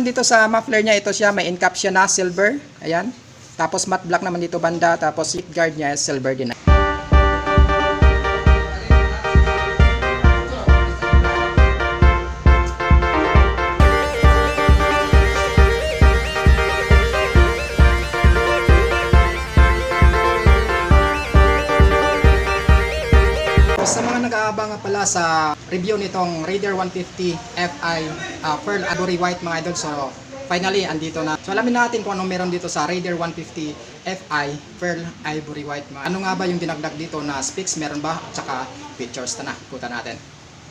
dito sa muffler niya, ito siya, may in-cap siya na silver. Ayan. Tapos matte black naman dito banda. Tapos seat guard niya is silver din. Sa mga nag-aabang nga pala sa review nitong Raider 150 Fi Pearl Ivory White mga idol, so finally andito na. So alamin natin kung anong meron dito sa Raider 150 Fi Pearl Ivory White. Ano nga ba yung dinagdag dito na specs, meron ba, at saka features na ikutan natin.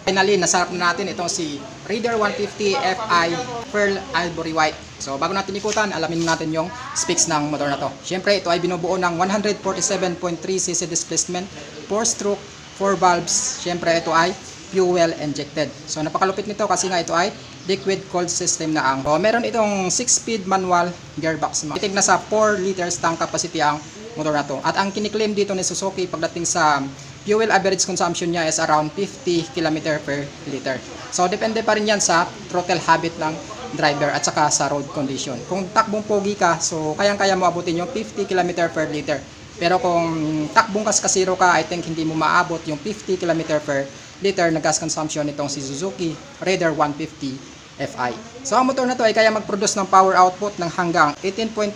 Finally nasarap na natin itong si Raider 150 Fi Pearl Ivory White. So bago natin ikutan, alamin natin yung specs ng motor na to. Siyempre ito ay binubuo ng 147.3cc displacement, 4-stroke, 4 valves. Siyempre ito ay fuel injected. So napakalupit nito kasi nga ito ay liquid cooled system na ang. So meron itong 6-speed manual gearbox. Itig na sa 4 liters tank capacity ang motor na to. At ang kiniklaim dito ni Suzuki pagdating sa fuel average consumption niya is around 50 km per liter. So depende pa rin yan sa throttle habit ng driver at saka sa road condition. Kung takbong pogi ka, so kayang-kaya mo abutin yung 50 km per liter. Pero kung takbong kasiro ka, I think hindi mo maabot yung 50 km per liter na gas consumption nitong si Suzuki Raider 150 Fi. So ang motor na to ay kaya mag-produce ng power output ng hanggang 18.2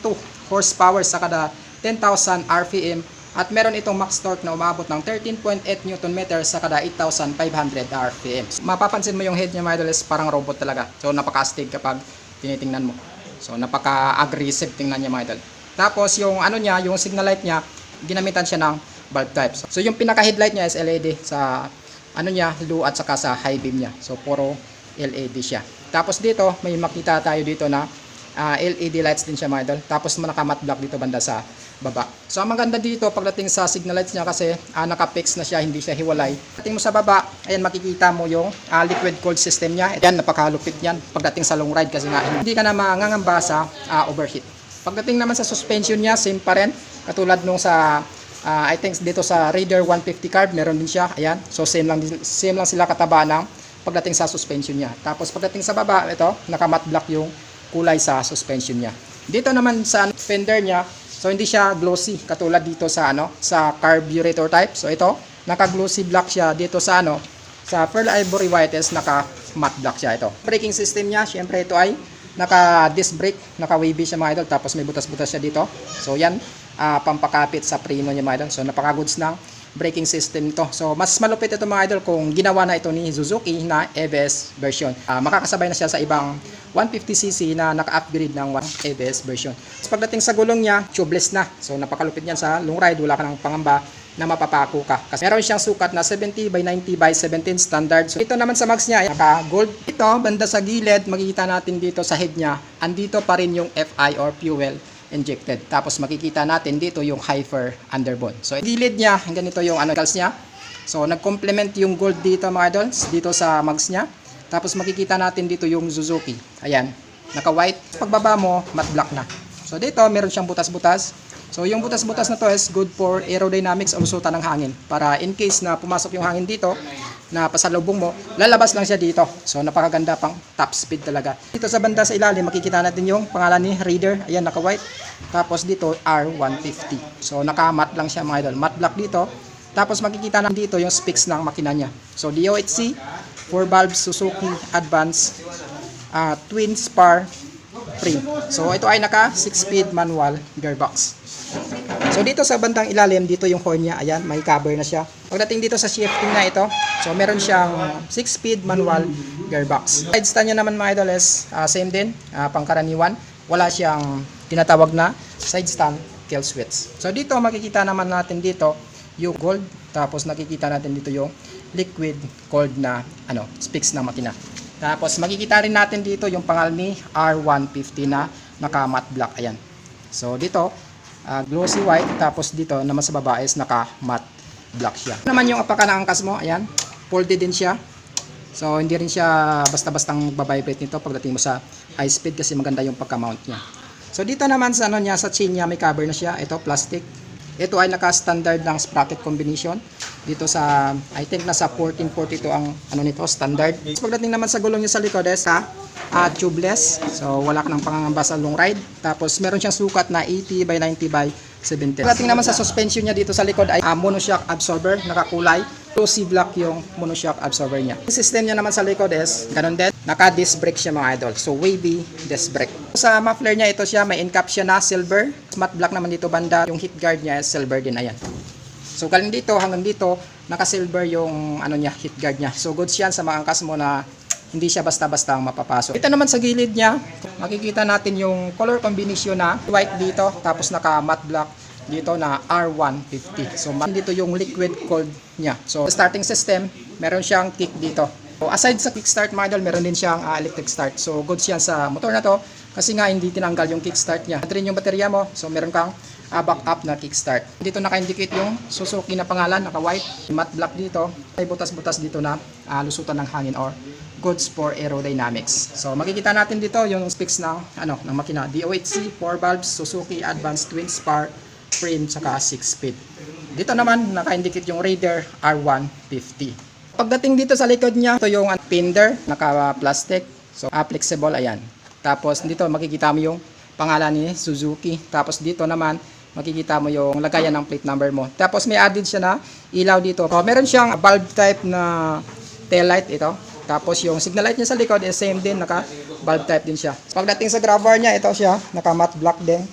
horsepower sa kada 10,000 RPM at meron itong max torque na umabot ng 13.8 Nm sa kada 8,500 RPM. So, mapapansin mo yung head niya mga idol is parang robot talaga. So napaka-astig kapag tinitingnan mo. So napaka-aggressive tingnan niya mga idol. Tapos yung ano niya, yung signal light niya, ginamitan siya ng bulb type. So yung pinaka headlight niya is LED sa ano niya, low at saka sa high beam niya. So puro LED siya. Tapos dito may makita tayo dito na LED lights din siya mga idol. Tapos naka-matte black dito banda sa baba. So ang maganda dito pagdating sa signal lights niya kasi naka-fix na siya, hindi siya hiwalay. Pagdating mo sa baba, ayan makikita mo yung liquid cooled system niya. Ayan, napakalupit yan pagdating sa long ride kasi nga hindi ka na mangangamba sa overheat. Pagdating naman sa suspension niya, same pa rin. Katulad nung sa, I think dito sa Raider 150 carb, meron din siya. Ayan. So same lang sila kataba ng pagdating sa suspension niya. Tapos pagdating sa baba, ito, naka-matte black yung kulay sa suspension niya. Dito naman sa fender niya, so hindi siya glossy. Katulad dito sa, sa carburetor type. So ito, naka-glossy black siya. Dito sa, sa Pearl Ivory White is naka-matte black siya. Ito. Braking system niya, syempre ito ay naka-disc brake, naka-wavy siya mga idol, tapos may butas-butas siya dito. So yan, pampakapit sa preno niya mga idol. So napaka-goods ng braking system nito. So mas malupit ito mga idol kung ginawa na ito ni Suzuki na ABS version. Makakasabay na siya sa ibang 150cc na naka-upgrade ng ABS version. So pagdating sa gulong niya, tubeless na. So napakalupit niyan sa long ride, wala ka ng pangamba na mapapako ka. Kasi meron siyang sukat na 70 by 90 by 17 standard. So ito naman sa mags niya, naka-gold. Ito, banda sa gilid, makikita natin dito sa head niya, andito pa rin yung Fi or fuel injected. Tapos makikita natin dito yung hyper underbone. So gilid niya, ganito yung calls niya. So nag-complement yung gold dito mga idols, dito sa mags niya. Tapos makikita natin dito yung Suzuki. Ayan, naka-white. Pagbaba mo, matte black na. So dito, meron siyang butas-butas. So yung butas-butas na to is good for aerodynamics o lusutan ng hangin. Para in case na pumasok yung hangin dito, na pasalubong mo, lalabas lang siya dito. So napakaganda pang top speed talaga. Dito sa banda sa ilalim, makikita natin yung pangalan ni Raider. Ayan, naka-white. Tapos dito, R150. So naka-matte lang siya mga idol. Matte black dito. Tapos makikita natin dito yung specs ng makina niya. So DOHC, 4 valves Suzuki Advance, twin spar frame. So ito ay naka 6-speed manual gearbox. So dito sa bandang ilalim, dito yung horn niya. Ayan, may cover na siya. Pagdating dito sa shifting na ito, so meron siyang 6-speed manual gearbox. Side stand niya naman mga idol is same din, pangkaraniwan. Wala siyang tinatawag na side stand kill switch. So dito makikita naman natin dito yung gold. Tapos nakikita natin dito yung liquid cooled na specs na makina. Tapos makikita rin natin dito yung pangalan ni R150 na naka-matte black. Ayan. So dito, glossy white. Tapos dito naman sa baba is naka-matte black siya. Naman yung apaka na angkas mo. Ayan. Folded din siya. So hindi rin siya basta-bastang babibrate nito pagdating mo sa high speed kasi maganda yung pagka-mount niya. So dito naman sa sa chain niya may cover na siya. Ito plastic. Ito ay naka-standard ng sprocket combination. Dito sa, I think nasa 1442 ang ano nito, standard. Pagdating naman sa gulong niya sa likod is tubeless. So wala ka ng pangangamba sa long ride. Tapos meron siyang sukat na 80 by 90 by 70. Pagdating naman sa suspension niya dito sa likod ay monoshock absorber, nakakulay. C-block yung monoshock absorber niya. Yung system niya naman sa likod is ganun din. Naka-disc brake siya mga idol. So wavy disc brake. Sa muffler niya ito siya, may in-cap siya na silver. Matte black naman dito banda. Yung heat guard niya is silver din. Ayan. So galing dito hanggang dito, naka-silver yung ano niya, heat guard niya. So goods yan sa mga angkas mo na hindi siya basta-basta ang mapapasok. Ito naman sa gilid niya, makikita natin yung color combination na white dito, tapos naka-matte black dito na R150. So dito yung liquid cold niya. So starting system, meron siyang kick dito. So aside sa kickstart mga idol, meron din siyang electric start. So goods yan sa motor na to kasi nga hindi tinanggal yung kickstart niya. At rin yung baterya mo, so meron kang backup na kickstart. Dito naka-indicate yung Suzuki na pangalan, naka-white, matte black dito. May butas-butas dito na lusutan ng hangin or goods for aerodynamics. So makikita natin dito yung specs ng ng makina. DOHC, 4 valves, Suzuki Advanced Twin Spar frame saka 6 speed. Dito naman naka-indicate yung Raider R150. Pagdating dito sa likod niya, ito yung fender, naka-plastic. So flexible, ayan. Tapos dito makikita mo yung pangalan ni Suzuki. Tapos dito naman makikita mo yung lagayan ng plate number mo. Tapos may added siya na ilaw dito. So, meron siyang bulb type na tail light ito. Tapos yung signal light niya sa likod is same din, naka bulb type din siya. Pagdating sa grab bar niya, ito siya, naka matte black din.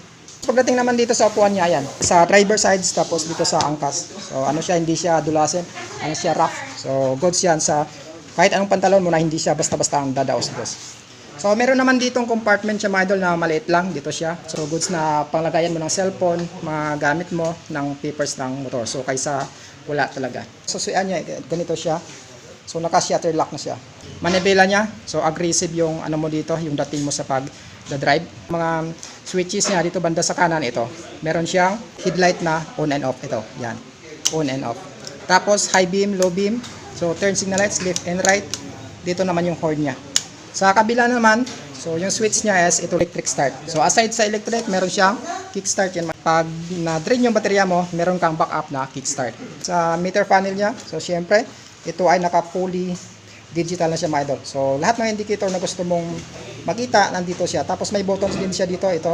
Pagdating naman dito sa upuan niya, ayan, sa driver sides, tapos dito sa angkas. So ano siya, hindi siya dulasin, ano siya, rough. So goods yan sa kahit anong pantalon mo na hindi siya basta-basta ang dadaos-dos. So meron naman ditong compartment siya mga idol na maliit lang, dito siya. So goods na panglagayan mo ng cellphone, mga gamit mo ng papers ng motor. So kaysa wala talaga. So suyan niya, ganito siya. So naka-shutter lock na siya. Manibela niya, so aggressive yung ano mo dito, yung dating mo sa pag-drive. Mga switches niya dito banda sa kanan ito. Meron siyang headlight na on and off ito. Yan. On and off. Tapos high beam, low beam. So turn signal lights left and right. Dito naman yung horn niya. Sa kabila naman, so yung switch niya is ito electric start. So aside sa electric, meron siyang kickstart yan. Pag na-drain yung baterya mo, meron kang backup na kickstart. Sa meter panel niya, so syempre, ito ay naka-fully digital na siya mga idol. So lahat ng indicator na gusto mong makita, nandito siya. Tapos may buttons din siya dito, ito.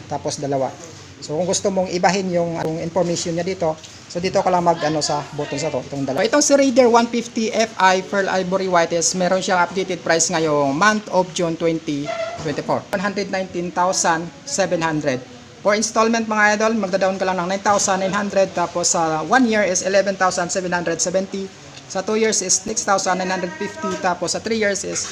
Tapos dalawa. So kung gusto mong ibahin yung information niya dito, so dito ka lang sa buttons na to, itong dalawa. So, itong si Raider 150 Fi Pearl Ivory White is meron siyang updated price ngayong month of June 2024. 119,700. For installment mga idol, magda-down ka lang ng 9,900. Tapos sa 1 year is 11,770. Sa 2 years is 6,950. Tapos sa 3 years is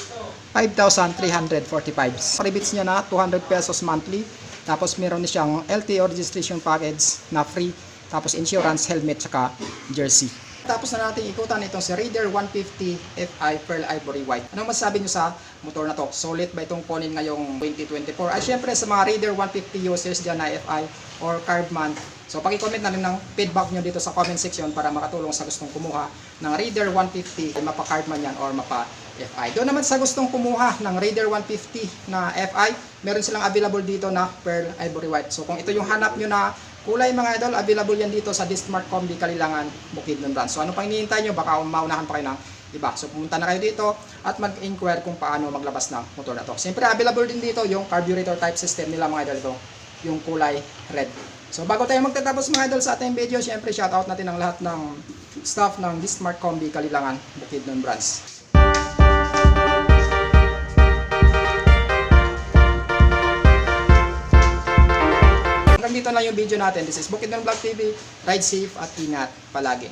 5,345. Rebates niya na 200 pesos monthly. Tapos meron niya siyang LTO registration package na free. Tapos insurance, helmet, saka jersey. Tapos na natin ikutan itong si Raider 150 Fi Pearl Ivory White. Anong masasabi nyo sa motor na to? Solid ba itong kunin ngayong 2024? Ay syempre sa mga Raider 150 users dyan na Fi or Carbman. So paki-comment na rin ng feedback nyo dito sa comment section para makatulong sa gustong kumuha ng Raider 150, mapa-Carbman yan or mapa-Fi. Doon naman sa gustong kumuha ng Raider 150 na Fi, meron silang available dito na Pearl Ivory White. So kung ito yung hanap nyo na kulay mga idol, available yan dito sa Dismart Combi Kalilangan, Bukidnon Branch. So ano pang hinihintay nyo? Baka maunahan pa kayo ng iba. So pumunta na kayo dito at mag-inquire kung paano maglabas ng motor na to. Siyempre available din dito yung carburetor type system nila mga idol, ito, yung kulay red. So bago tayo magtatapos mga idol sa ating video, siyempre shoutout natin ang lahat ng staff ng Dismart Combi Kalilangan, Bukidnon Branch. Dito na yung video natin. This is Bukidnon Vlog TV. Ride safe at ingat palagi.